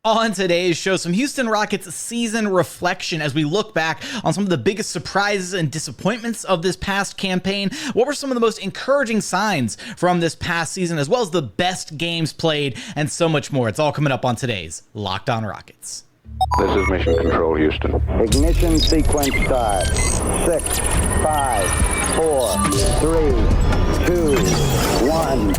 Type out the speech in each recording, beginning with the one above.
On today's show, some Houston Rockets season reflection as we look back on some of the biggest surprises and disappointments of this past campaign. What were some of the most encouraging signs from this past season, as well as the best games played, and so much more. It's all coming up on today's Locked On Rockets. This is Mission Control, Houston. Ignition sequence start. 6, 5, 4, 3, 2, 1.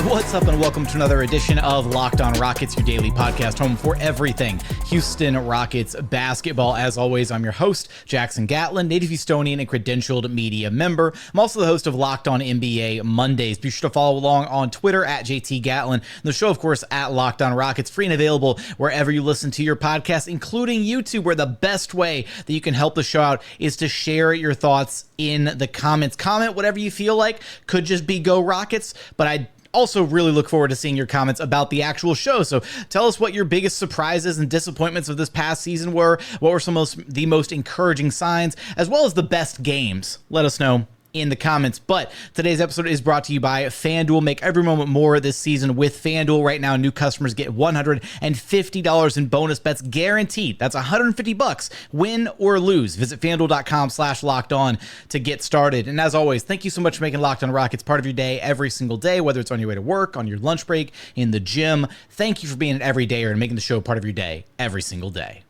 What's up, and welcome to another edition of Locked On Rockets, your daily podcast home for everything Houston Rockets basketball. As always, I'm your host, Jackson Gatlin, native Houstonian and credentialed media member. I'm also the host of Locked On NBA Mondays. Be sure to follow along on Twitter at JT Gatlin. The show, of course, at Locked On Rockets, free and available wherever you listen to your podcast, including YouTube, where the best way that you can help the show out is to share your thoughts in the comments. Comment whatever you feel like. Could just be Go Rockets, but I also really look forward to seeing your comments about the actual show. So tell us what your biggest surprises and disappointments of this past season were. What were some of the most encouraging signs, as well as the best games? Let us know in the comments. But today's episode is brought to you by FanDuel. Make every moment more this season with FanDuel. Right now, new customers get $150 in bonus bets guaranteed. That's $150, win or lose. Visit FanDuel.com/lockedon to get started. And as always, thank you so much for making Locked On Rockets part of your day every single day, whether it's on your way to work, on your lunch break, in the gym. Thank you for being an everydayer and making the show part of your day every single day.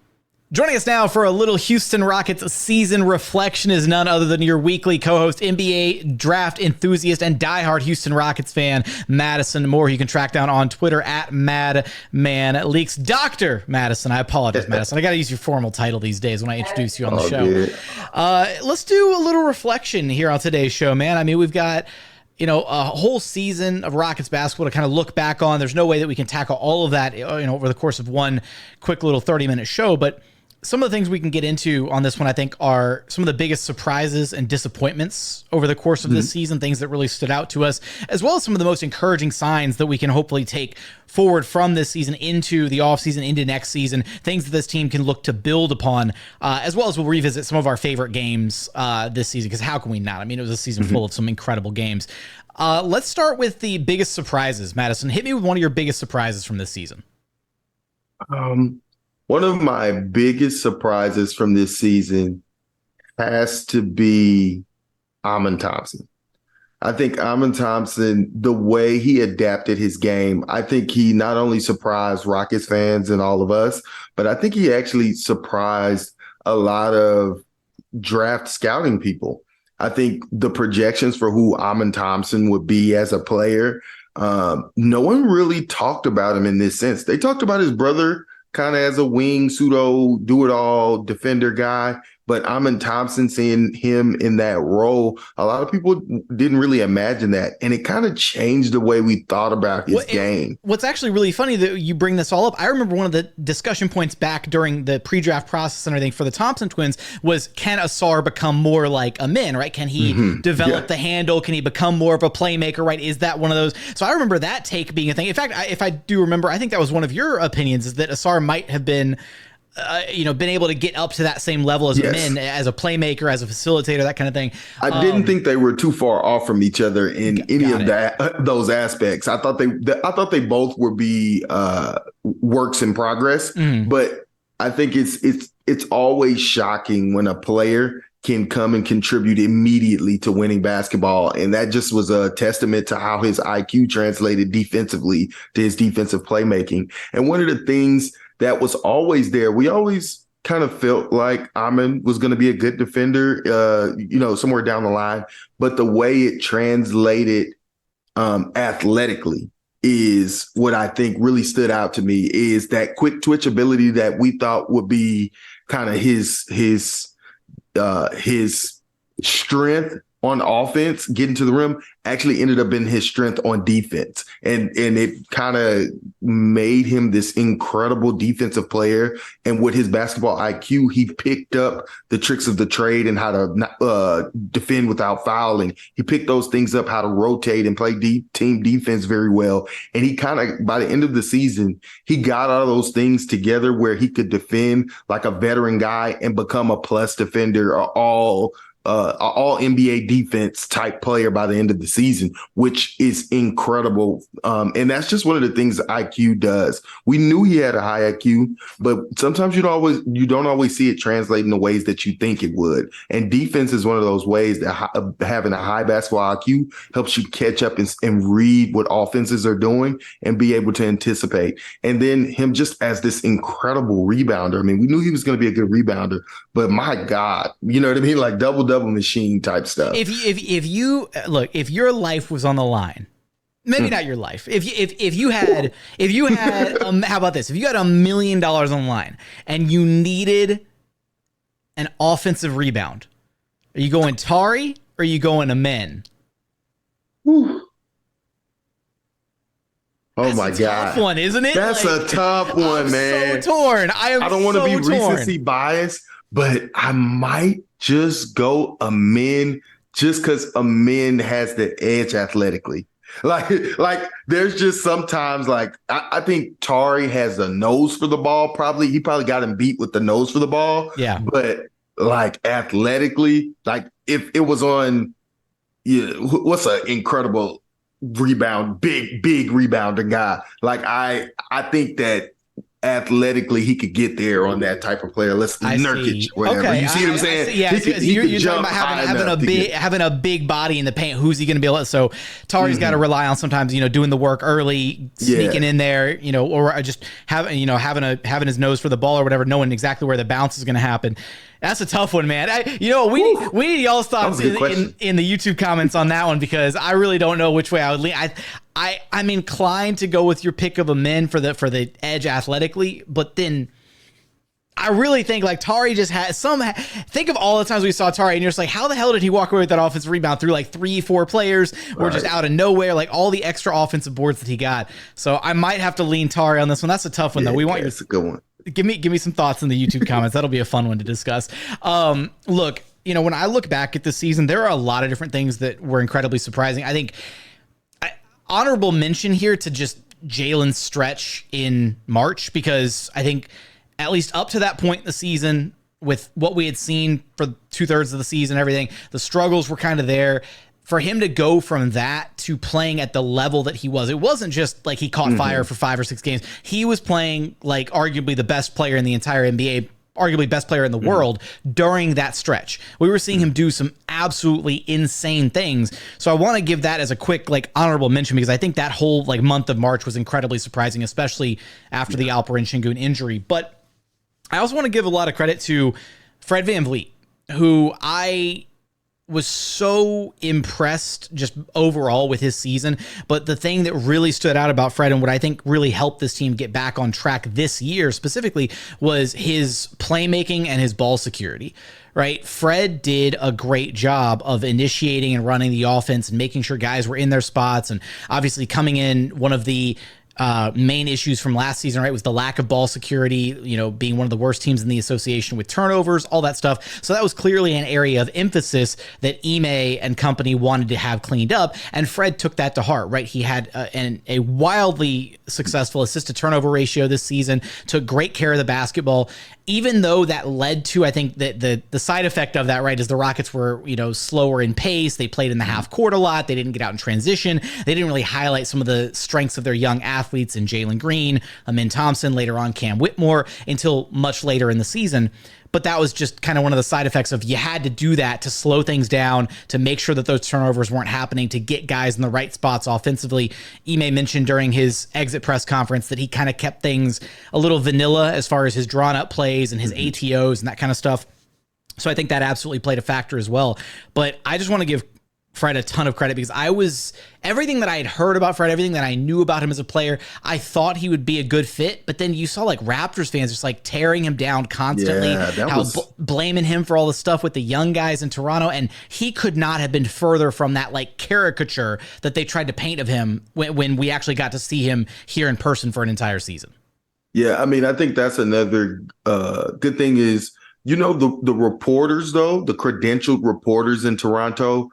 Joining us now for a little Houston Rockets season reflection is none other than your weekly co-host, NBA draft enthusiast, and diehard Houston Rockets fan, Madison Moore. You can track down on Twitter at MadmanLeaks. Dr. Madison, I apologize, Madison. I got to use your formal title these days when I introduce you on the show. Let's do a little reflection here on today's show, man. I mean, we've got a whole season of Rockets basketball to kind of look back on. There's no way that we can tackle all of that, over the course of one quick little 30-minute show, but some of the things we can get into on this one, I think, are some of the biggest surprises and disappointments over the course of this season, things that really stood out to us, as well as some of the most encouraging signs that we can hopefully take forward from this season into the offseason, into next season, things that this team can look to build upon, as well as we'll revisit some of our favorite games this season, because how can we not? I mean, it was a season full of some incredible games. Let's start with the biggest surprises. Madison, hit me with one of your biggest surprises from this season. One of my biggest surprises from this season has to be Amen Thompson. I think Amen Thompson, the way he adapted his game, I think he not only surprised Rockets fans and all of us, but I think he actually surprised a lot of draft scouting people. I think the projections for who Amen Thompson would be as a player, no one really talked about him in this sense. They talked about his brother kind of as a wing, pseudo, do-it-all defender guy. But Amen Thompson, seeing him in that role, a lot of people didn't really imagine that. And it kind of changed the way we thought about his game. What's actually really funny that you bring this all up, I remember one of the discussion points back during the pre-draft process and everything for the Thompson twins was, can Ausar become more like Amen, right? Can he develop the handle? Can he become more of a playmaker, right? Is that one of those? So I remember that take being a thing. In fact, if I do remember, I think that was one of your opinions, is that Ausar might have been been able to get up to that same level as Amen, as a playmaker, as a facilitator, that kind of thing. I didn't think they were too far off from each other in any of those aspects. I thought they both would be works in progress, but I think it's always shocking when a player can come and contribute immediately to winning basketball. And that just was a testament to how his IQ translated defensively to his defensive playmaking. And one of the things that was always there, we always kind of felt like Amen was going to be a good defender, somewhere down the line. But the way it translated athletically is what I think really stood out to me, is that quick twitch ability that we thought would be kind of his strength on offense, getting to the rim, actually ended up being his strength on defense. And it kind of made him this incredible defensive player. And with his basketball IQ, he picked up the tricks of the trade and how to defend without fouling. He picked those things up, how to rotate and play team defense very well. And he kind of, by the end of the season, he got all of those things together where he could defend like a veteran guy and become a plus defender, all all NBA defense type player by the end of the season, which is incredible. And that's just one of the things IQ does. We knew he had a high IQ, but sometimes you don't always see it translate in the ways that you think it would. And defense is one of those ways that having a high basketball IQ helps you catch up and read what offenses are doing and be able to anticipate. And then him just as this incredible rebounder. I mean, we knew he was going to be a good rebounder, but my God, you know what I mean? Like double machine type stuff. If your life was on the line, maybe not your life. If you had how about this? If you had $1 million on the line and you needed an offensive rebound, are you going Tari or are you going Amen? Whew. Oh That's my a God. tough one, isn't it? That's a tough one, man. So torn. I don't want to be recency biased, but I might just go Amen just because Amen has the edge athletically. Like there's just sometimes like I think Tari has a nose for the ball. He probably got him beat with the nose for the ball. Yeah. But like athletically, like if it was on, what's an incredible rebound, big rebounder guy. Like I think that athletically he could get there on that type of player. Let's Nurkic, whatever. Okay. You see what I'm saying? Yeah, you're talking about having having a big body in the paint. Who's he going to be able to? So Tari's got to rely on sometimes, doing the work early, sneaking in there, or just having his nose for the ball or whatever, knowing exactly where the bounce is going to happen. That's a tough one, man. We need y'all's thoughts in the YouTube comments on that one, because I really don't know which way I would lean. I'm inclined to go with your pick of Amen for the edge athletically, but then I really think like Tari just has think of all the times we saw Tari and you're just like, how the hell did he walk away with that offensive rebound through like 3-4 players or just out of nowhere, like all the extra offensive boards that he got. So I might have to lean Tari on this one. That's a tough one though. That's a good one. Give me some thoughts in the YouTube comments. That'll be a fun one to discuss. Look, when I look back at this season, there are a lot of different things that were incredibly surprising. I think honorable mention here to just Jalen's stretch in March, because I think at least up to that point in the season, with what we had seen for 2/3 of the season, everything, the struggles were kind of there. For him to go from that to playing at the level that he was, it wasn't just like he caught fire for 5 or 6 games. He was playing like arguably the best player in the entire NBA, arguably best player in the world during that stretch. We were seeing him do some absolutely insane things. So I want to give that as a quick like honorable mention, because I think that whole like month of March was incredibly surprising, especially after the Alperen Sengun injury. But I also want to give a lot of credit to Fred VanVleet, who I was so impressed just overall with his season. But the thing that really stood out about Fred, and what I think really helped this team get back on track this year specifically, was his playmaking and his ball security, right? Fred did a great job of initiating and running the offense and making sure guys were in their spots. And obviously coming in, one of the main issues from last season, right, was the lack of ball security, being one of the worst teams in the association with turnovers, all that stuff. So that was clearly an area of emphasis that Ime and company wanted to have cleaned up. And Fred took that to heart, right? He had a wildly successful assist to turnover ratio this season, took great care of the basketball, even though that led to, I think that the side effect of that, right, is the Rockets were, slower in pace. They played in the half court a lot. They didn't get out in transition. They didn't really highlight some of the strengths of their young athletes in Jalen Green, Amen Thompson, later on Cam Whitmore, until much later in the season. But that was just kind of one of the side effects of, you had to do that to slow things down, to make sure that those turnovers weren't happening, to get guys in the right spots offensively. Ime mentioned during his exit press conference that he kind of kept things a little vanilla as far as his drawn up plays and his ATOs and that kind of stuff. So I think that absolutely played a factor as well. But I just want to give Fred a ton of credit, because everything that I had heard about Fred, everything that I knew about him as a player, I thought he would be a good fit. But then you saw like Raptors fans just like tearing him down constantly, blaming him for all the stuff with the young guys in Toronto. And he could not have been further from that like caricature that they tried to paint of him when we actually got to see him here in person for an entire season. Yeah, I mean, I think that's another good thing is, the reporters, though, the credentialed reporters in Toronto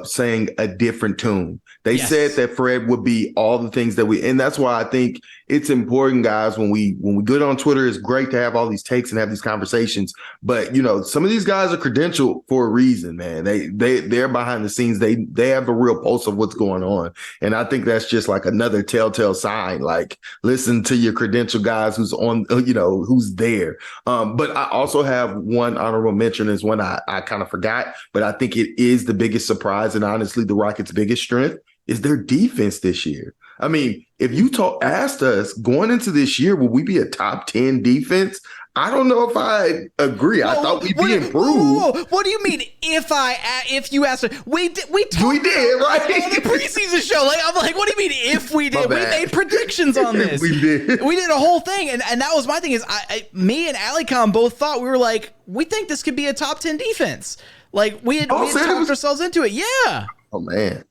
sang a different tune. They said that Fred would be all the things and that's why I think it's important, guys, when we get on Twitter, it's great to have all these takes and have these conversations. But, you know, some of these guys are credentialed for a reason, man. They're behind the scenes. They have the real pulse of what's going on. And I think that's just like another telltale sign. Like, listen to your credential guys who's on, you know, who's there. But I also have one honorable mention is one I kind of forgot, but I think it is the biggest surprise and honestly the Rockets' biggest strength is their defense this year. I mean, if you asked us going into this year, will we be a top 10 defense? I don't know if I agree. I thought we'd be improved. What do you mean? If you asked, we did right on the preseason show. Like, I'm like, what do you mean if we did? We made predictions on this. We did a whole thing, and that was my thing. Is me and Alicom both thought we were like, we think this could be a top 10 defense. Like we had talked ourselves into it. Yeah. Oh man.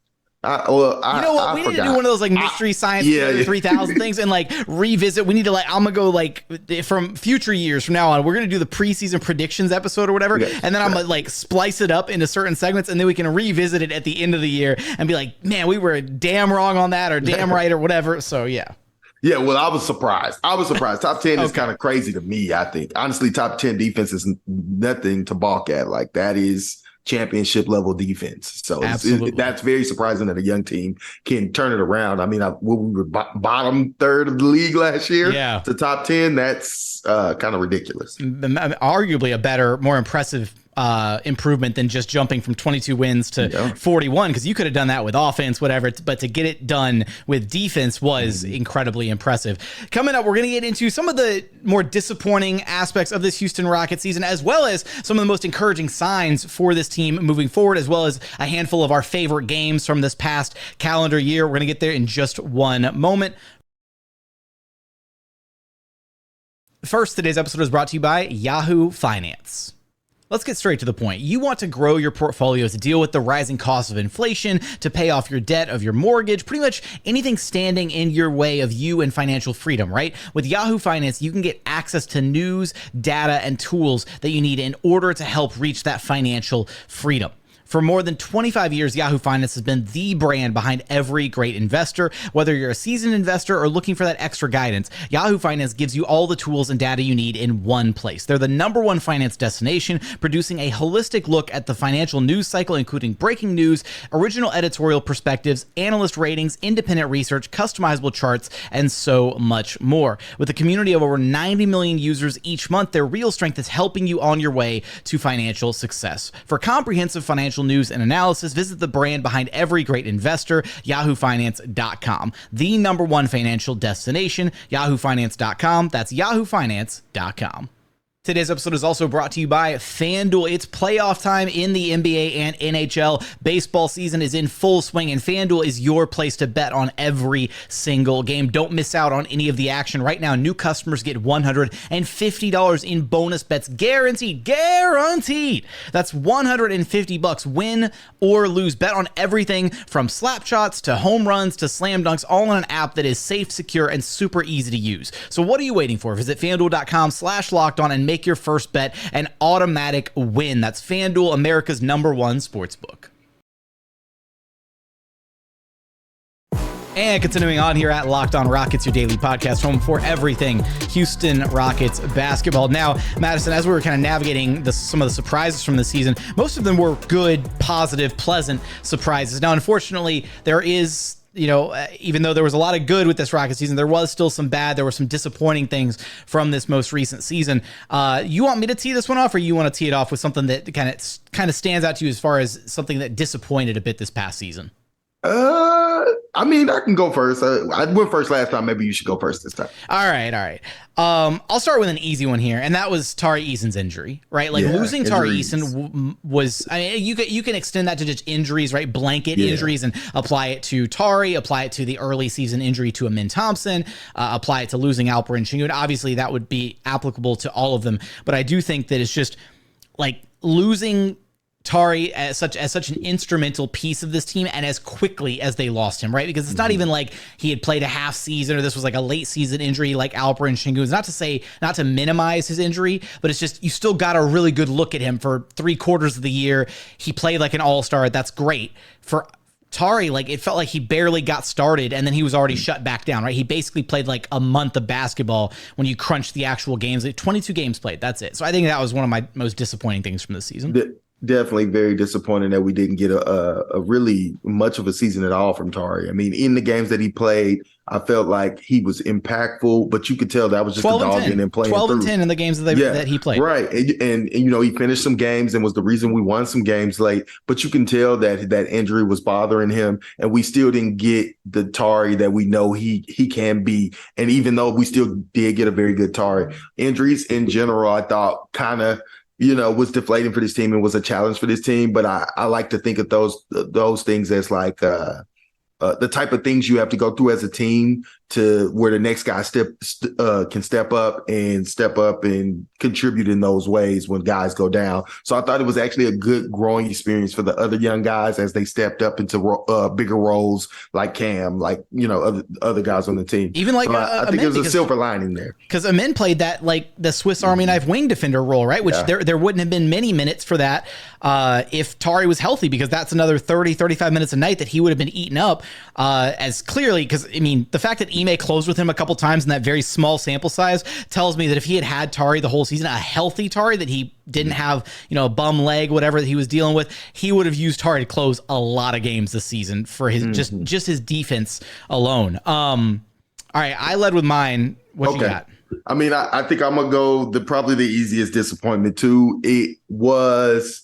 You know what? We need to do one of those like mystery science 3000 things and like revisit. We need to I'm gonna go like from future years from now on. We're gonna do the preseason predictions episode or whatever, and then I'm gonna like splice it up into certain segments, and then we can revisit it at the end of the year and be like, man, we were damn wrong on that or damn right or whatever. So yeah. Yeah, well, I was surprised. Top 10 is kind of crazy to me, I think. Honestly, top 10 defense is nothing to balk at. Like, that is championship level defense. So that's very surprising that a young team can turn it around. I mean, we were bottom third of the league last year to top 10. That's kind of ridiculous. Arguably a better, more impressive improvement than just jumping from 22 wins to 41, because you could have done that with offense, whatever, but to get it done with defense was incredibly impressive. Coming up, we're going to get into some of the more disappointing aspects of this Houston Rockets season, as well as some of the most encouraging signs for this team moving forward, as well as a handful of our favorite games from this past calendar year. We're going to get there in just one moment. First, today's episode is brought to you by Yahoo Finance. Let's get straight to the point. You want to grow your portfolio to deal with the rising cost of inflation, to pay off your debt of your mortgage, pretty much anything standing in your way of you and financial freedom, right? With Yahoo Finance, you can get access to news, data, and tools that you need in order to help reach that financial freedom. For more than 25 years, Yahoo Finance has been the brand behind every great investor. Whether you're a seasoned investor or looking for that extra guidance, Yahoo Finance gives you all the tools and data you need in one place. They're the #1 finance destination, producing a holistic look at the financial news cycle, including breaking news, original editorial perspectives, analyst ratings, independent research, customizable charts, and so much more. With a community of over 90 million users each month, their real strength is helping you on your way to financial success. For comprehensive financial news and analysis, visit the brand behind every great investor, yahoofinance.com. The #1 financial destination, yahoofinance.com. That's yahoofinance.com. Today's episode is also brought to you by FanDuel. It's playoff time in the NBA and NHL. Baseball season is in full swing, and FanDuel is your place to bet on every single game. Don't miss out on any of the action. Right now, new customers get $150 in bonus bets guaranteed. Guaranteed! That's $150, win or lose. Bet on everything from slap shots to home runs to slam dunks, all on an app that is safe, secure, and super easy to use. So what are you waiting for? Visit FanDuel.com/lockedon and make your first bet an automatic win. That's FanDuel, America's #1 sportsbook. And continuing on here at Locked On Rockets, your daily podcast, home for everything Houston Rockets basketball. Now, Madison, as we were kind of navigating some of the surprises from the season, most of them were good, positive, pleasant surprises. Now, unfortunately, there is, even though there was a lot of good with this Rocket season, there was still some bad. There were some disappointing things from this most recent season. You want me to tee this one off, or you want to tee it off with something that kind of stands out to you as far as something that disappointed a bit this past season? I mean, I can go first. I went first last time. Maybe you should go first this time. All right. I'll start with an easy one here, and that was Tari Eason's injury, right? Like losing Tari Eason was, I mean, you can extend that to just injuries, right? Blanket injuries, and apply it to Tari, apply it to the early season injury to Amen Thompson, apply it to losing Alperen Sengun. Obviously, that would be applicable to all of them, but I do think that it's just like losing Tari as such an instrumental piece of this team, and as quickly as they lost him, right? Because it's not even like he had played a half season or this was like a late season injury like Alperen Sengun. Not to minimize his injury, but it's just, you still got a really good look at him for 3/4 of the year. He played like an all-star. That's great. For Tari, like, it felt like he barely got started and then he was already shut back down, right? He basically played like a month of basketball when you crunch the actual games. 22 games played, that's it. So I think that was one of my most disappointing things from this season. Definitely very disappointing that we didn't get a really much of a season at all from Tari. I mean, in the games that he played, I felt like he was impactful, but you could tell that was just a dog in and playing 12 and through. 10 in the games that he played. Right. And you know, he finished some games and was the reason we won some games late, but you can tell that injury was bothering him, and we still didn't get the Tari that we know he can be. And even though we still did get a very good Tari, injuries in general, I thought kind of, you know, was deflating for this team and was a challenge for this team. But I like to think of those things as like the type of things you have to go through as a team to where the next guy can step up and contribute in those ways when guys go down. So I thought it was actually a good growing experience for the other young guys as they stepped up into bigger roles, like Cam, like, you know, other guys on the team. Even like, so I think there's a silver lining there. Because Amen played that, like, the Swiss Army knife wing defender role, right? Which there wouldn't have been many minutes for that if Tari was healthy, because that's another 30, 35 minutes a night that he would have been eaten up as clearly. Because, I mean, the fact that Ime closed with him a couple times in that very small sample size tells me that if he had Tari the whole season, a healthy Tari, that he didn't have, you know, a bum leg, whatever that he was dealing with, he would have used Tari to close a lot of games this season for his just his defense alone. All right, I led with mine. What you got? I mean, I think I'm gonna go probably the easiest disappointment too. It was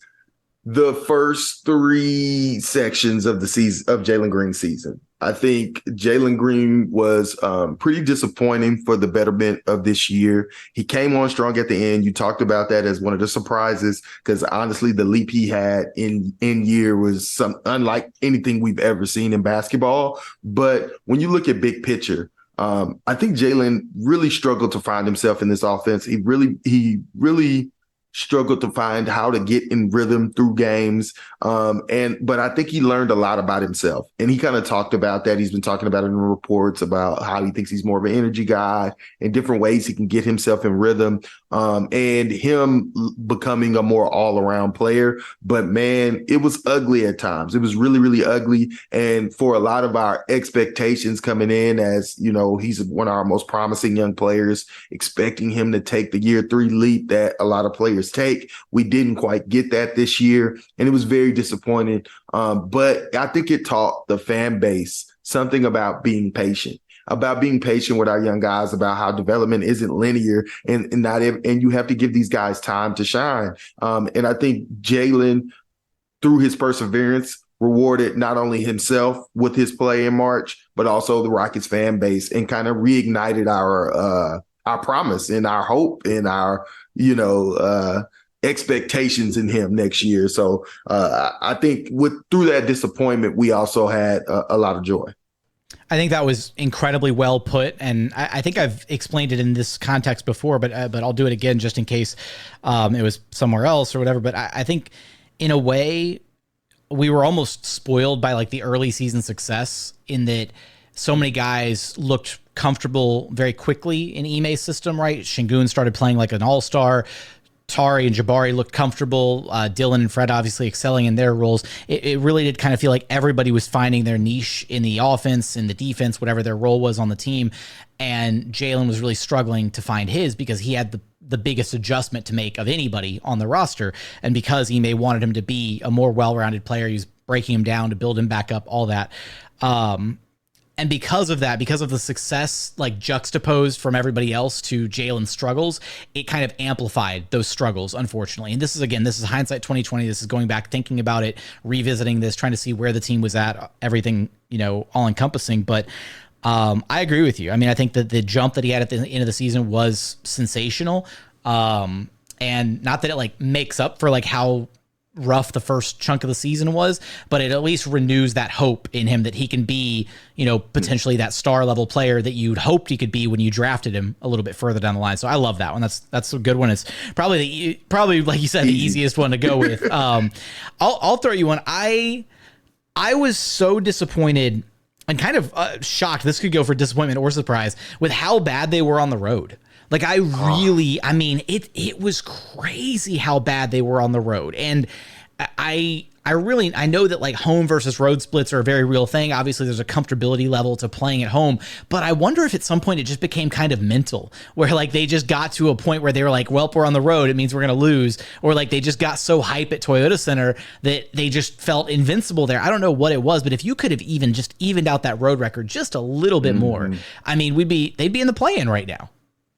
the first 3 sections of the season of Jalen Green's season. I think Jalen Green was pretty disappointing for the betterment of this year. He came on strong at the end. You talked about that as one of the surprises, because honestly, the leap he had in year was unlike anything we've ever seen in basketball. But when you look at big picture, I think Jalen really struggled to find himself in this offense. He really struggled to find how to get in rhythm through games. But I think he learned a lot about himself, and he kind of talked about that. He's been talking about it in reports about how he thinks he's more of an energy guy and different ways he can get himself in rhythm, and him becoming a more all around player. But man, it was ugly at times. It was really, really ugly. And for a lot of our expectations coming in, as you know, he's one of our most promising young players, expecting him to take the year 3 leap that a lot of players take. We didn't quite get that this year, and it was very disappointing. But I think it taught the fan base something about being patient with our young guys, about how development isn't linear, and you have to give these guys time to shine. And I think Jalen, through his perseverance, rewarded not only himself with his play in March, but also the Rockets fan base, and kind of reignited our promise and our hope and our, expectations in him next year. So I think through that disappointment, we also had a lot of joy. I think that was incredibly well put, and I think I've explained it in this context before, but I'll do it again just in case it was somewhere else or whatever. But I think in a way we were almost spoiled by like the early season success, in that so many guys looked comfortable very quickly in Ime's system, right? Sengun started playing like an all-star. Tari and Jabari looked comfortable. Dillon and Fred obviously excelling in their roles. It really did kind of feel like everybody was finding their niche in the offense, in the defense, whatever their role was on the team. And Jalen was really struggling to find his, because he had the biggest adjustment to make of anybody on the roster. And because Ime wanted him to be a more well-rounded player, he was breaking him down to build him back up, all that. And because of that, because of the success, like juxtaposed from everybody else to Jalen's struggles, it kind of amplified those struggles, unfortunately. And this is hindsight 2020. This is going back, thinking about it, revisiting this, trying to see where the team was at, everything, all encompassing. But I agree with you. I mean, I think that the jump that he had at the end of the season was sensational. And not that it like makes up for like how rough the first chunk of the season was, but it at least renews that hope in him that he can be, potentially that star level player that you'd hoped he could be when you drafted him a little bit further down the line. So I love that one. That's a good one. It's probably like you said, the easiest one to go with. I'll throw you one. I was so disappointed and kind of shocked. This could go for disappointment or surprise with how bad they were on the road. Like it was crazy how bad they were on the road. And I I know that like home versus road splits are a very real thing. Obviously there's a comfortability level to playing at home, but I wonder if at some point it just became kind of mental, where like they just got to a point where they were like, well, we're on the road, it means we're going to lose. Or like they just got so hype at Toyota Center that they just felt invincible there. I don't know what it was, but if you could have even just evened out that road record just a little bit more, I mean, they'd be in the play-in right now.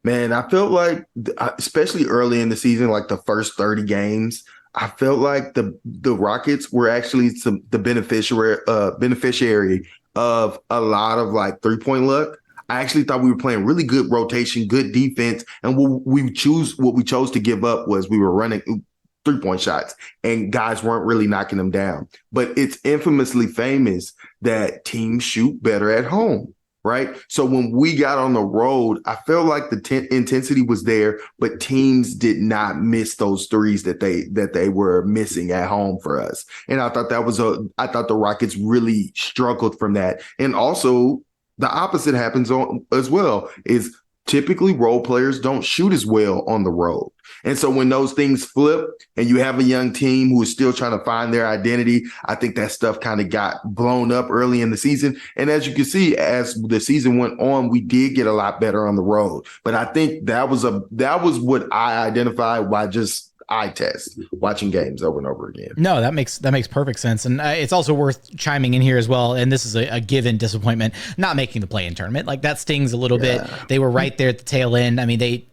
Man, I felt like, especially early in the season, like the first 30 games, I felt like the Rockets were actually the beneficiary of a lot of like 3-point luck. I actually thought we were playing really good rotation, good defense, and what we chose to give up was we were running 3-point shots, and guys weren't really knocking them down. But it's infamously famous that teams shoot better at home. Right. So when we got on the road, I felt like the intensity was there, but teams did not miss those threes that they were missing at home for us. And I thought I thought the Rockets really struggled from that. And also the opposite happens as well, is typically role players don't shoot as well on the road. And so when those things flip and you have a young team who is still trying to find their identity, I think that stuff kind of got blown up early in the season. And as you can see, as the season went on, we did get a lot better on the road. But I think that was what I identified by just eye test, watching games over and over again. No, that makes perfect sense. And it's also worth chiming in here as well. And this is a given disappointment, not making the play-in tournament. Like that stings a little bit. They were right there at the tail end. I mean, they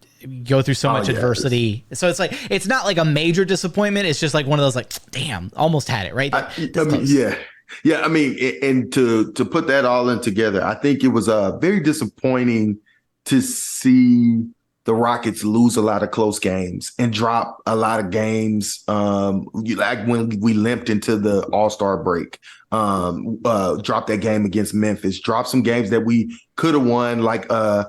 go through so much adversity. So it's like, it's not like a major disappointment. It's just like one of those like, damn, almost had it, right? Yeah. I mean, and to put that all in together, I think it was very disappointing to see the Rockets lose a lot of close games and drop a lot of games. Like when we limped into the All-Star break, dropped that game against Memphis, dropped some games that we could have won. Like I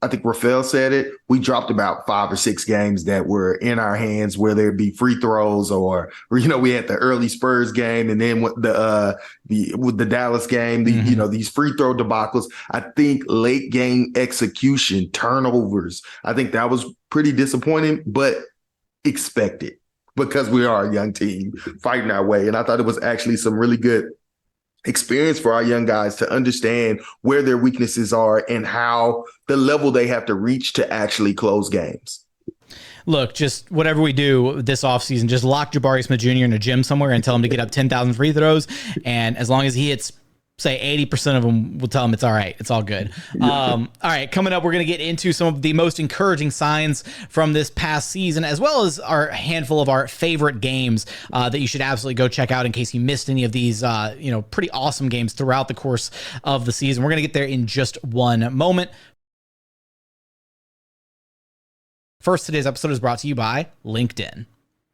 think Rafael said it. We dropped about 5 or 6 games that were in our hands, whether it be free throws or we had the early Spurs game, and then with the Dallas game, these free throw debacles. I think late game execution, turnovers, I think that was pretty disappointing, but expected, because we are a young team fighting our way. And I thought it was actually some really good experience for our young guys to understand where their weaknesses are and how the level they have to reach to actually close games. Look, just whatever we do this offseason, just lock Jabari Smith Jr. in a gym somewhere and tell him to get up 10,000 free throws. And as long as he hits, say 80% of them, we'll tell them it's all right. It's all good. All right, coming up, we're going to get into some of the most encouraging signs from this past season, as well as our handful of our favorite games that you should absolutely go check out in case you missed any of these, pretty awesome games throughout the course of the season. We're going to get there in just one moment. First, today's episode is brought to you by LinkedIn.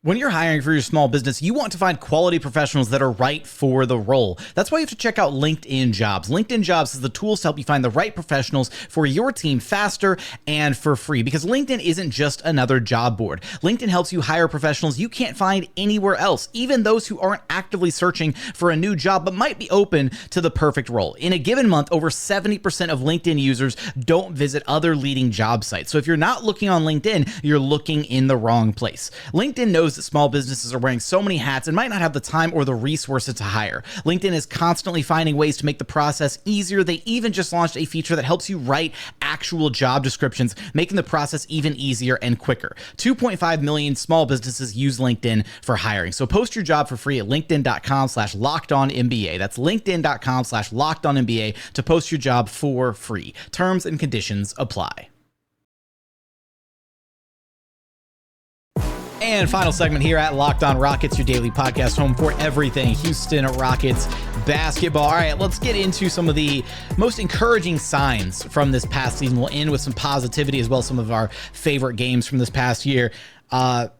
When you're hiring for your small business, you want to find quality professionals that are right for the role. That's why you have to check out LinkedIn Jobs. LinkedIn Jobs is the tools to help you find the right professionals for your team faster and for free, because LinkedIn isn't just another job board. LinkedIn helps you hire professionals you can't find anywhere else, even those who aren't actively searching for a new job but might be open to the perfect role. In a given month, over 70% of LinkedIn users don't visit other leading job sites. So if you're not looking on LinkedIn, you're looking in the wrong place. LinkedIn knows that small businesses are wearing so many hats and might not have the time or the resources to hire. LinkedIn is constantly finding ways to make the process easier. They even just launched a feature that helps you write actual job descriptions, making the process even easier and quicker. 2.5 million small businesses use LinkedIn for hiring. So post your job for free at linkedin.com/lockedonnba. That's linkedin.com/lockedonnba to post your job for free. Terms and conditions apply. And final segment here at Locked On Rockets, your daily podcast home for everything Houston Rockets basketball. All right, let's get into some of the most encouraging signs from this past season. We'll end with some positivity as well as some of our favorite games from this past year.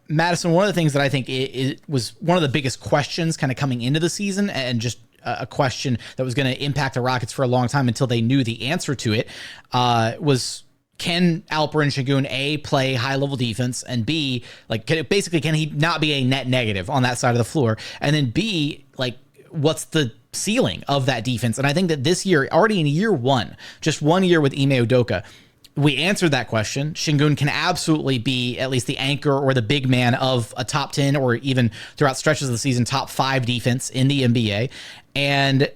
Madison, one of the things that I think it was one of the biggest questions kind of coming into the season, and just a question that was going to impact the Rockets for a long time until they knew the answer to it, was, can Alperen Sengun A, play high level defense, and B, like, can he not be a net negative on that side of the floor? And then B, like, what's the ceiling of that defense? And I think that this year, already in year one, just 1 year with Ime Udoka, we answered that question. Sengun can absolutely be at least the anchor or the big man of a top 10 or even throughout stretches of the season, top 5 defense in the NBA. And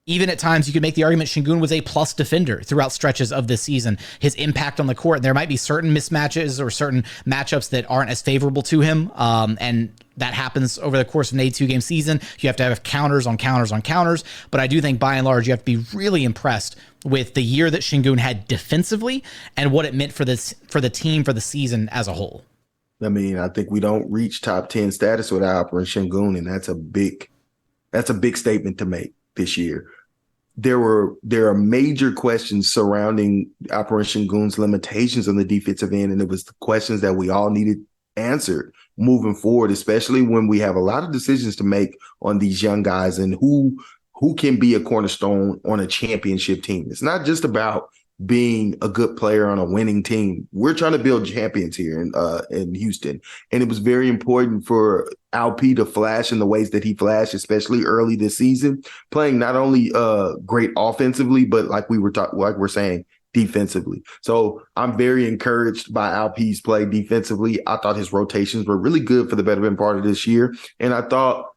even at times, you could make the argument Sengun was a plus defender throughout stretches of this season. His impact on the court, there might be certain mismatches or certain matchups that aren't as favorable to him, and that happens over the course of an 82-game season. You have to have counters on counters on counters, but I do think by and large, you have to be really impressed with the year that Sengun had defensively and what it meant for the team for the season as a whole. I mean, I think we don't reach top 10 status without Alperen Sengun, and that's a big statement to make this year. There are major questions surrounding Alperen Sengun's limitations on the defensive end, and it was the questions that we all needed answered moving forward, especially when we have a lot of decisions to make on these young guys and who can be a cornerstone on a championship team. It's not just about being a good player on a winning team. We're trying to build champions here in Houston. And it was very important for Alp to flash in the ways that he flashed, especially early this season, playing not only great offensively, but like we're saying, defensively. So I'm very encouraged by Alp's play defensively. I thought his rotations were really good for the better part of this year. And I thought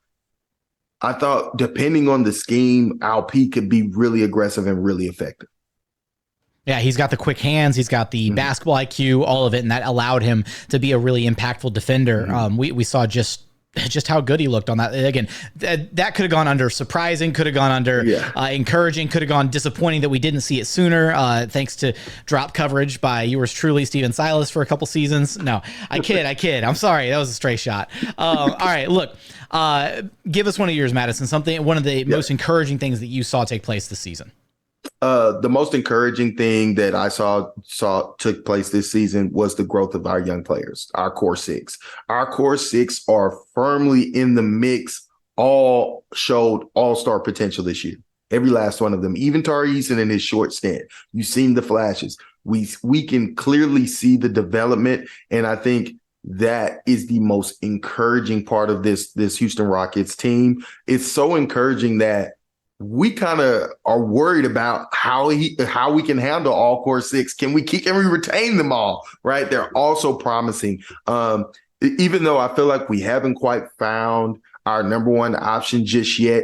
depending on the scheme, Alp could be really aggressive and really effective. Yeah, he's got the quick hands. He's got the basketball IQ, all of it, and that allowed him to be a really impactful defender. We saw just how good he looked on that. Again, that could have gone under surprising, could have gone under encouraging, could have gone disappointing that we didn't see it sooner, thanks to drop coverage by yours truly, Steven Silas, for a couple seasons. No, I kid. I'm sorry. That was a stray shot. All right, look, give us one of yours, Madison, one of the most encouraging things that you saw take place this season. The most encouraging thing that I saw took place this season was the growth of our young players, our core six. Our core six are firmly in the mix, all showed all-star potential this year. Every last one of them, even Tari Eason in his short stint. You've seen the flashes. We can clearly see the development, and I think that is the most encouraging part of this Houston Rockets team. It's so encouraging that we kind of are worried about how we can handle all core six. Can we retain them all? Right? They're all so promising. Even though I feel like we haven't quite found our number one option just yet,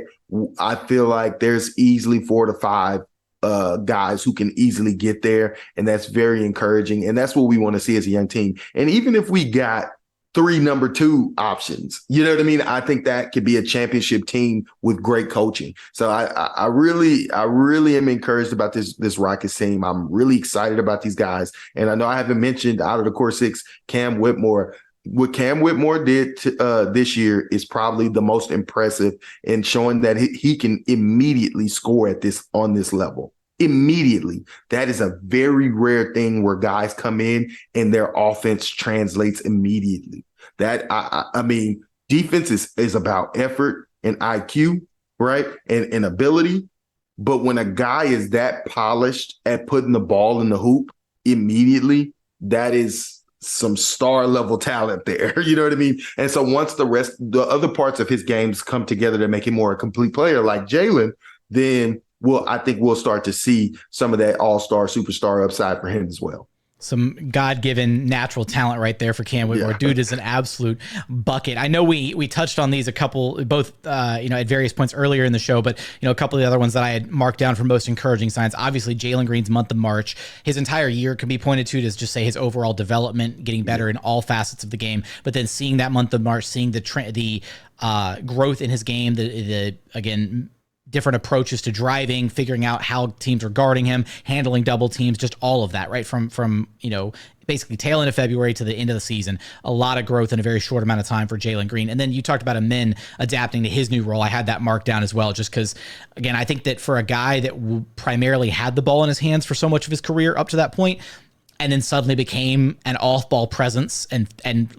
I feel like there's easily 4 to 5 guys who can easily get there, and that's very encouraging. And that's what we want to see as a young team. And even if we got 3 number 2 options, you know what I mean? I think that could be a championship team with great coaching. So I really am encouraged about this Rockets team. I'm really excited about these guys. And I know I haven't mentioned out of the core 6, Cam Whitmore. What Cam Whitmore did this year is probably the most impressive in showing that he can immediately score on this level. Immediately. That is a very rare thing where guys come in and their offense translates immediately. That I mean, defense is about effort and IQ, right? And ability. But when a guy is that polished at putting the ball in the hoop immediately, that is some star level talent there. You know what I mean? And so once the other parts of his games come together to make him more a complete player like Jalen, then I think we'll start to see some of that all-star, superstar upside for him as well. Some God-given natural talent right there for Cam Whitmore. Yeah. Dude is an absolute bucket. I know we touched on these both at various points earlier in the show, but a couple of the other ones that I had marked down for most encouraging signs. Obviously, Jalen Green's month of March, his entire year can be pointed to as just say his overall development, getting better in all facets of the game. But then seeing that month of March, seeing the growth in his game, the again, different approaches to driving, figuring out how teams are guarding him, handling double teams, just all of that, right? From basically tail end of February to the end of the season. A lot of growth in a very short amount of time for Jalen Green. And then you talked about Amen adapting to his new role. I had that marked down as well, just because, again, I think that for a guy that primarily had the ball in his hands for so much of his career up to that point, and then suddenly became an off-ball presence and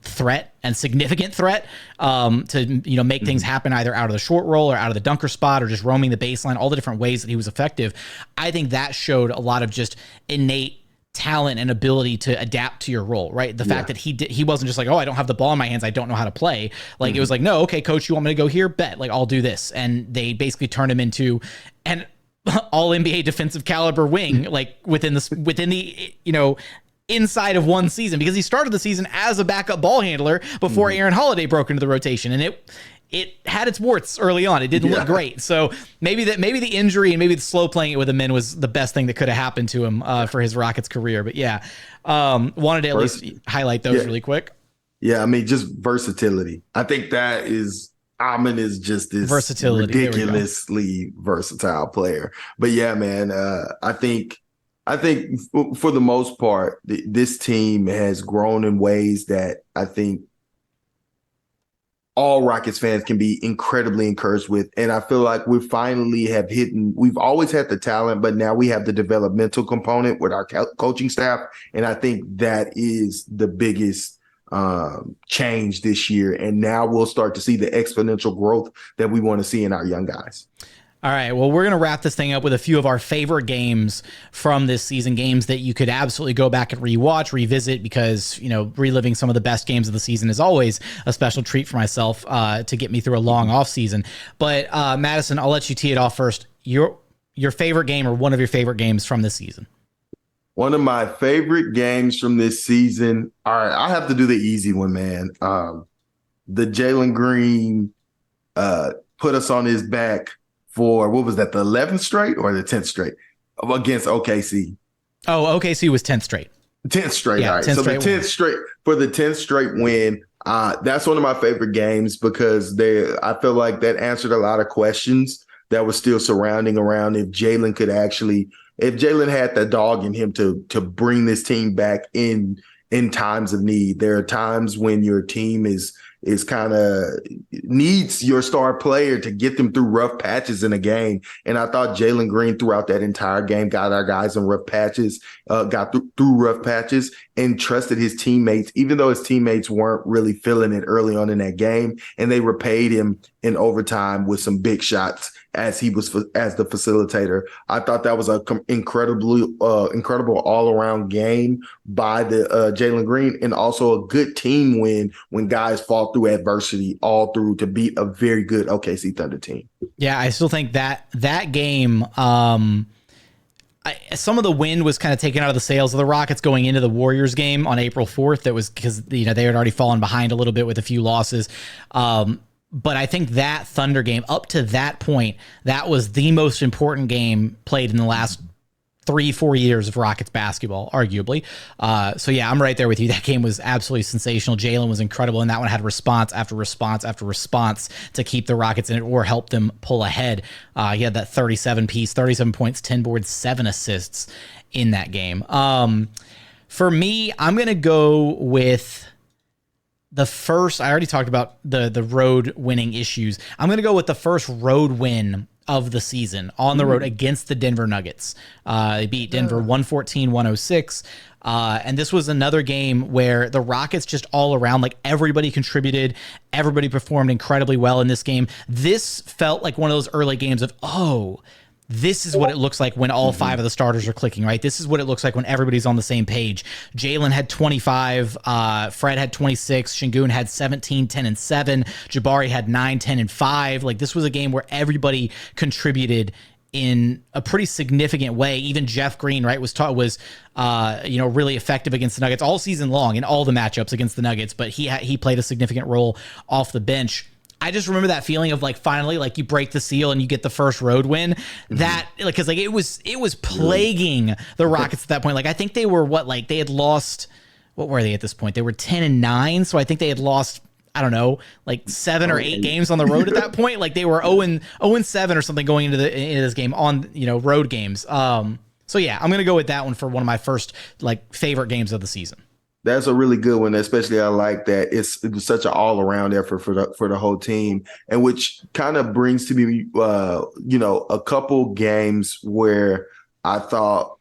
threat and significant threat to make things happen either out of the short roll or out of the dunker spot or just roaming the baseline, all the different ways that he was effective. I think that showed a lot of just innate talent and ability to adapt to your role, right? The fact that he wasn't just like, oh, I don't have the ball in my hands, I don't know how to play. Like it was like, no, okay, coach, you want me to go here? Bet, like I'll do this. And they basically turned him into, and all NBA defensive caliber wing, like within the inside of one season, because he started the season as a backup ball handler before Aaron Holiday broke into the rotation, and it had its warts early on. It didn't look great. So maybe the injury and maybe the slow playing it with Amen was the best thing that could have happened to him for his Rockets career. But wanted to at least highlight those really quick. Yeah, I mean, just versatility. I think that is Amen is just this versatility, ridiculously versatile player. But yeah, man, I think for the most part, this team has grown in ways that I think all Rockets fans can be incredibly encouraged with. And I feel like we finally have we've always had the talent, but now we have the developmental component with our coaching staff. And I think that is the biggest change this year. And now we'll start to see the exponential growth that we want to see in our young guys. All right, well, we're going to wrap this thing up with a few of our favorite games from this season, games that you could absolutely go back and rewatch, revisit, because, reliving some of the best games of the season is always a special treat for myself to get me through a long off season. But Madison, I'll let you tee it off first. Your favorite game, or one of your favorite games from this season? One of my favorite games from this season. All right, I have to do the easy one, man. The Jalen Green put us on his back for, what was that, the 11th straight or the 10th straight against OKC? Oh, OKC was 10th straight. 10th straight. Yeah, all right. 10th So the 10th win. straight, for the 10th straight win, that's one of my favorite games because I feel like that answered a lot of questions that were still surrounding around if Jalen had the dog in him to bring this team back in times of need. There are times when your team is kind of needs your star player to get them through rough patches in a game. And I thought Jalen Green throughout that entire game got our guys in rough patches, got through rough patches and trusted his teammates, even though his teammates weren't really feeling it early on in that game. And they repaid him in overtime with some big shots as he was as the facilitator. I thought that was a incredible all-around game by the Jalen Green, and also a good team win when guys fought through adversity all through to beat a very good OKC Thunder team. Yeah, I still think that game, some of the wind was kind of taken out of the sails of the Rockets going into the Warriors game on April 4th. That was because they had already fallen behind a little bit with a few losses. But I think that Thunder game, up to that point, that was the most important game played in the last 3-4 years of Rockets basketball, arguably. So yeah, I'm right there with you. That game was absolutely sensational. Jalen was incredible, and that one had response after response after response to keep the Rockets in it or help them pull ahead. He had that 37 points, 10 boards, 7 assists in that game. For me, I'm going to go with the first. I already talked about the road winning issues. I'm going to go with the first road win of the season on the road against the Denver Nuggets. They beat Denver 114-106. And this was another game where the Rockets just all around, like everybody contributed. Everybody performed incredibly well in this game. This felt like one of those early games of, this is what it looks like when all 5 of the starters are clicking, right? This is what it looks like when everybody's on the same page. Jalen had 25, Fred had 26, Sengun had 17, 10, and 7, Jabari had 9, 10, and 5. Like, this was a game where everybody contributed in a pretty significant way. Even Jeff Green, right, was really effective against the Nuggets all season long in all the matchups against the Nuggets, but he played a significant role off the bench. I just remember that feeling of like, finally, like you break the seal and you get the first road win. That, like, cause like it was plaguing the Rockets at that point. Like, I think they were they had lost, what were they at this point? They were 10-9. So I think they had lost, I don't know, like 7 or 8 games on the road at that point. Like they were 0-7 or something going into this game on, road games. So yeah, I'm going to go with that one for one of my first favorite games of the season. That's a really good one, especially I like that it was such an all-around effort for the whole team, and which kind of brings to me, a couple games where I thought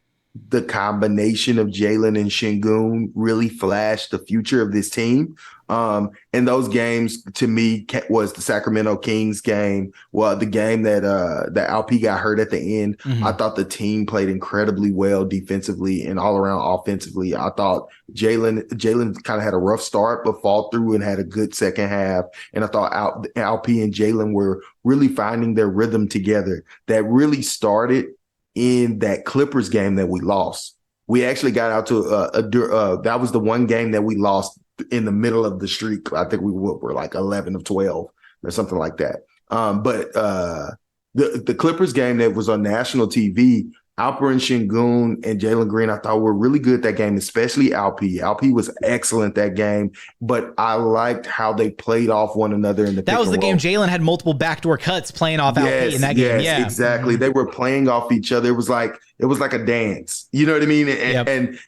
the combination of Jalen and Sengun really flashed the future of this team. And those games to me was the Sacramento Kings game. Well, the game that Alp got hurt at the end. I thought the team played incredibly well defensively and all around offensively. I thought Jalen kind of had a rough start, but fought through and had a good second half. And I thought Alp and Jalen were really finding their rhythm together. That really started in that Clippers game that we lost. We actually got out to that was the one game that we lost in the middle of the streak. I think we were like 11 of 12 or something like that. But the Clippers game that was on national TV, Alperen Sengun and Jalen Green, I thought were really good that game, especially Alp. Alp was excellent that game, but I liked how they played off one another in the That was the game Jalen had multiple backdoor cuts playing off Alp in that game. Yes, yeah, exactly. They were playing off each other. It was like a dance. You know what I mean?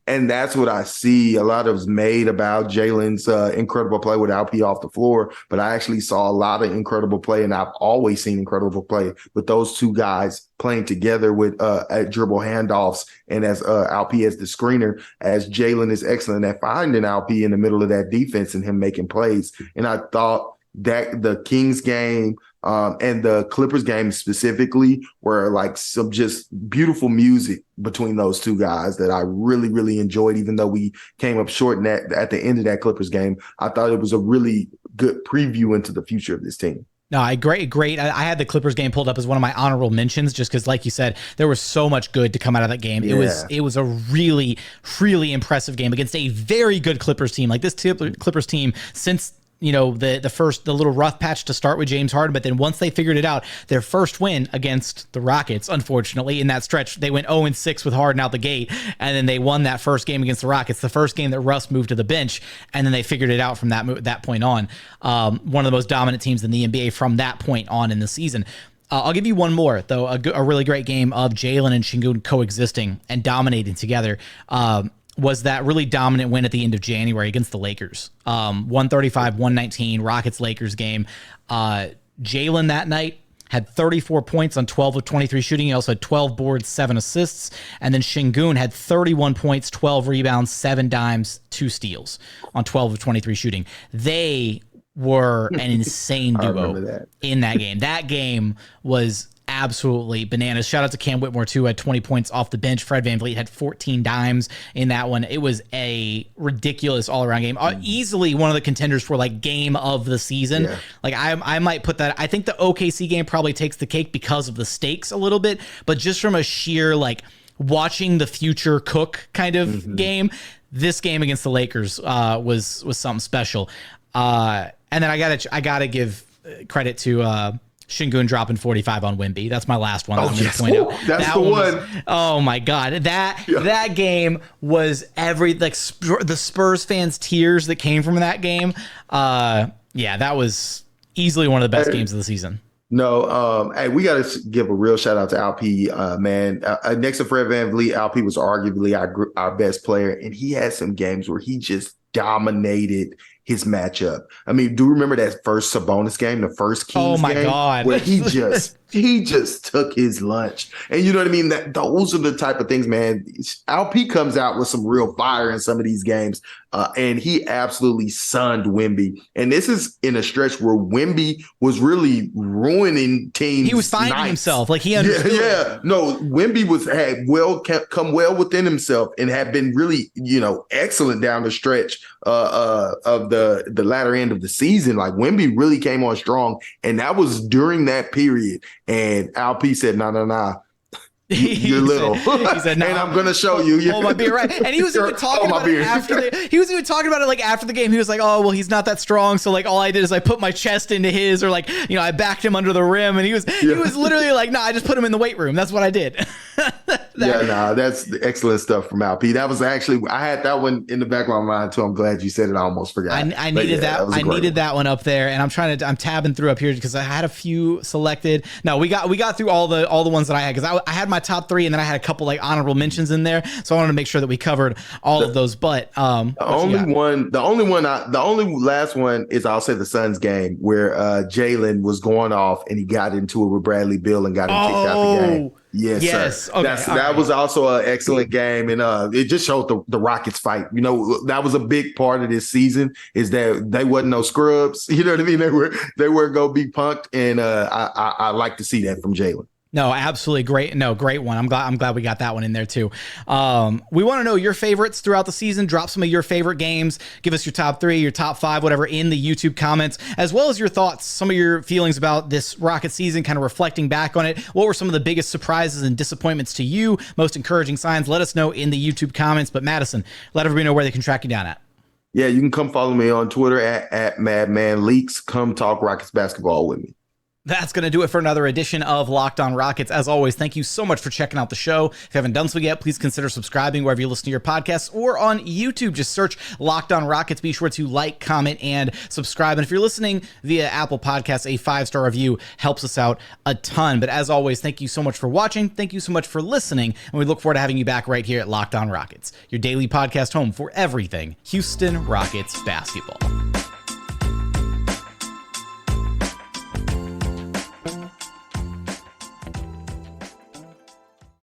And that's what I see. A lot of is made about Jalen's incredible play with Alp off the floor, but I actually saw a lot of incredible play, and I've always seen incredible play with those two guys playing together with at dribble handoffs, and as Alp as the screener, as Jalen is excellent at finding Alp in the middle of that defense and him making plays. And I thought that the Kings game and the Clippers game specifically were like some just beautiful music between those two guys that I really, really enjoyed, even though we came up short in that at the end of that Clippers game. I thought it was a really good preview into the future of this team. No, great. I had the Clippers game pulled up as one of my honorable mentions, just because, like you said, there was so much good to come out of that game. Yeah. It was a really, really impressive game against a very good Clippers team. Like this Clippers team, since the little rough patch to start with James Harden, but then once they figured it out, their first win against the Rockets, unfortunately, in that stretch, they went 0-6 with Harden out the gate, and then they won that first game against the Rockets, the first game that Russ moved to the bench, and then they figured it out from that point on. One of the most dominant teams in the NBA from that point on in the season. I'll give you one more, though, a really great game of Jalen and Sengun coexisting and dominating together. Was that really dominant win at the end of January against the Lakers. 135-119, Rockets-Lakers game. Jalen that night had 34 points on 12 of 23 shooting. He also had 12 boards, 7 assists. And then Sengun had 31 points, 12 rebounds, 7 dimes, 2 steals on 12 of 23 shooting. They were an insane duo in that game. That game was absolutely bananas. Shout out to Cam Whitmore too, had 20 points off the bench. Fred VanVleet had 14 dimes in that one. It was a ridiculous all-around game. Easily one of the contenders for like game of the season. Yeah. Like I might put that. I think the OKC game probably takes the cake because of the stakes a little bit, but just from a sheer like watching the future cook kind of game, this game against the Lakers was something special. And then I gotta give credit to Sengun dropping 45 on Wemby. That's my last one. I'm going to point out. That's the one. Oh my God. That game was the Spurs fans' tears that came from that game. That was easily one of the best games of the season. No, hey, we got to give a real shout out to Alp, man. Next to Fred VanVleet, Alp was arguably our best player, and he had some games where he just dominated his matchup. I mean, do you remember that first Sabonis game, the first Kings game? Oh my God. Where he just took his lunch. And you know what I mean? Those are the type of things, man. Alp comes out with some real fire in some of these games. And he absolutely sunned Wemby. And this is in a stretch where Wemby was really ruining teams. He was finding himself. Like he understood. Yeah. No, Wemby had come well within himself and had been really, excellent down the stretch of the latter end of the season. Like Wemby really came on strong. And that was during that period. And Alp said, no. You're little. He said, no, and I'm going to show you. Hold my beer, right? And he was even talking about it after the game. He was like, oh, well, he's not that strong. So like all I did is I put my chest into his, or like, I backed him under the rim. And he was literally like, no, I just put him in the weight room. That's what I did. That's excellent stuff from Alp. That was actually, I had that one in the back of my mind too. I'm glad you said it. I almost forgot. I needed that one up there, and I'm tabbing through up here because I had a few selected. No, we got through all the ones that I had, because I had my top 3, and then I had a couple like honorable mentions in there. So I wanted to make sure that we covered all of those. But the only last one is, I'll say, the Suns game where Jalen was going off and he got into it with Bradley Beal and got him kicked out the game. Yes, sir. Okay. That was also an excellent game, and it just showed the Rockets fight. You know, that was a big part of this season is that they wasn't no scrubs. You know what I mean? They were gonna be punked, and I like to see that from Jalen. No, absolutely great. No, great one. I'm glad we got that one in there too. We want to know your favorites throughout the season. Drop some of your favorite games. Give us your top 3, your top 5, whatever in the YouTube comments, as well as your thoughts, some of your feelings about this Rocket season, kind of reflecting back on it. What were some of the biggest surprises and disappointments to you? Most encouraging signs? Let us know in the YouTube comments. But Madison, let everybody know where they can track you down at. Yeah, you can come follow me on Twitter at MadmanLeaks. Come talk Rockets basketball with me. That's going to do it for another edition of Locked On Rockets. As always, thank you so much for checking out the show. If you haven't done so yet, please consider subscribing wherever you listen to your podcasts or on YouTube. Just search Locked On Rockets. Be sure to like, comment, and subscribe. And if you're listening via Apple Podcasts, a 5-star review helps us out a ton. But as always, thank you so much for watching. Thank you so much for listening. And we look forward to having you back right here at Locked On Rockets, your daily podcast home for everything Houston Rockets basketball.